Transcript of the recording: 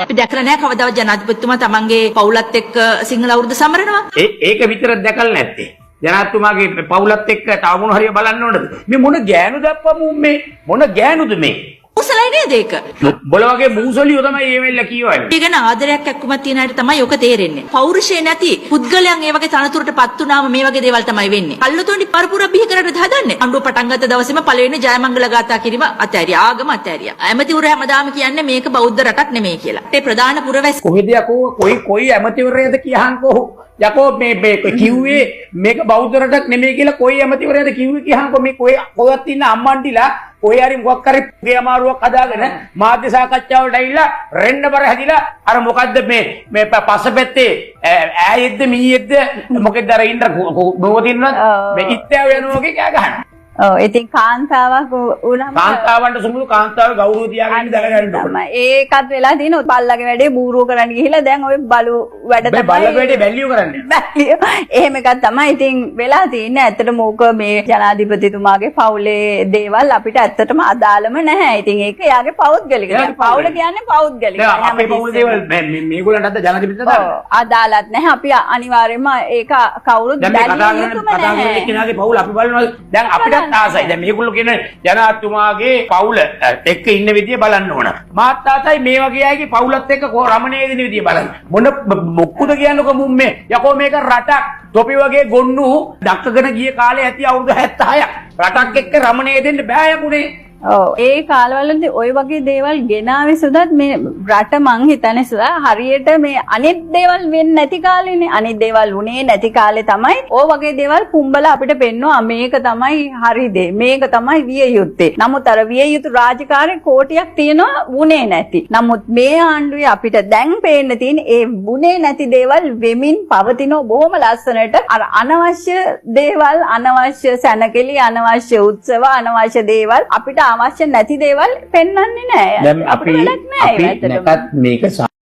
අපි දැකලා නැහැ කවදාවත් ජනාධිපතිතුමා තමන්ගේ පවුලත් එක්ක සිංහල අවුරුද්ද සමරනවා. ඒක විතරක් දැකලා නැත්තේ. ජනාධිපතිතුමාගේ පවුලත් එක්ක තව මොන හරිය බලන්න ඕනද? මේ මොන ගෑනු දක්වමු මේ මොන ගෑනුද මේ? උසලයි නේද ඒක? බොල වගේ මූසලියෝ තමයි මේ වෙල්ල කියවන්නේ. ඒ ගැන ආදරයක් එක්කමත් තියෙන අයට තමයි ඔක තේරෙන්නේ. පෞරුෂය නැති පුද්ගලයන් ඒ වගේ තනතුරටපත් වුණාම මේ වගේ දේවල් තමයි වෙන්නේ. කල්ලතෝණි පරපුර බිහි කරකට හදන්නේ. අඬුව පටන් ගත්ත දවසේම පළවෙනි ජයමංගල ගාථා කිරීම අතෑරියා. ආගම අතෑරියා. ඇමතිවරු හැමදාම කියන්නේ මේක බෞද්ධ රටක් නෙමෙයි කියලා. ඒ ප්‍රධාන පුරවැස් කොහෙද යකෝ කොයි ඇමතිවරයාද කියහන්කෝ යකෝ මේ කිව්වේ මේක බෞද්ධ රටක් නෙමෙයි කියලා කොයි ඇමතිවරයාද කිව්වේ කියහන්කෝ මේ කොහෙවත් ඉන්න අම්මන්ටිලා කොහේ හරි මොකක් හරි ගේ අමාරුවක් හදාගෙන මාධ්‍ය සාකච්ඡාවලට ඇවිල්ලා රෙන්න බර හැදිලා අර මොකද්ද මේ පස්සපැත්තේ ඈයෙද්ද මීයෙද්ද මොකෙද්ද අර ඉන්න මොකදින්නත් මේ ඉත්තෑව යනවා වගේ කෑ ගහනවා. ඔව් ඉතින් කාන්තාවක් උනම කාන්තාවන්ට සුමුදු කාන්තාව ගෞරව තියාගෙන දැනගන්න ඕනේ. ඒකත් වෙලා දිනු බල්ලගේ වැඩේ බූරුව කරන්න ගිහිල්ලා දැන් ඔය බලු වැඩ තමයි බල්ලගේ වැඩේ බැලියෝ කරන්නේ. එහෙම එකක් තමයි ඉතින් වෙලා තියෙන්නේ. ඇත්තටම ඕක මේ ජනාධිපතිතුමාගේ පවුලේ දේවල් අපිට ඇත්තටම අදාළම නැහැ. ඉතින් ඒක එයාගේ පෞද්ගලික. පවුල කියන්නේ පෞද්ගලික. අපේ පවුලේ දේවල් මේගොල්ලන්ට අද ජනාධිපතිතුමා දාන්න. අදාළත් නැහැ. අපි අනිවාර්යයෙන්ම ඒක කවුරුත් දැන් මේ කතා කරන කෙනාගේ පවුල අපි බලනවා. දැන් අපිට ආසයි. දැන් මේගොල්ලෝ කියන ජනාධිපතිතුමාගේ පවුල එක්ක ඉන්න විදිය බලන්න ඕන. මාත් ආසයි මේ වගේ අයගේ පවුලත් එක්ක රමණේ දෙන විදිය බලන්න. මොක්කුද කියන්නකො මුම්මේ. යකෝ මේක රටක්. තොපි වගේ ගොන්නු දක්කගෙන ගිය කාලේ ඇති අවුරුදු 76ක්. රටක් එක්ක රමණේ දෙන්න බෑ යකුනේ. ඔව් ඒ කාලවලදී ওই වගේ දේවල් ගෙනාවේ සුදත් මේ රට මං හිතන්නේ සුදා හරියට මේ අනිත් දේවල් වෙන්නේ නැති කාලේනේ අනිත් දේවල් උනේ නැති කාලේ තමයි ඕ වගේ දේවල් පුම්බලා අපිට පෙන්වනවා මේක තමයි හරි දේ මේක තමයි විය යුත්තේ. නමුත් අර විය යුතු රාජකාරී කෝටියක් තියෙනවා වුනේ නැති. නමුත් මේ ආණ්ඩුවේ අපිට දැන් පේන්න තියෙන ඒ වුනේ නැති දේවල් වෙමින් පවතින බොහොම ලස්සනට අර අනවශ්‍ය දේවල් අනවශ්‍ය සැනකෙලි අනවශ්‍ය උත්සව අනවශ්‍ය දේවල් අපිට අවශ්‍ය නැති දේවල් පෙන්වන්නේ නැහැ. දැන් අපි නැකත් මේක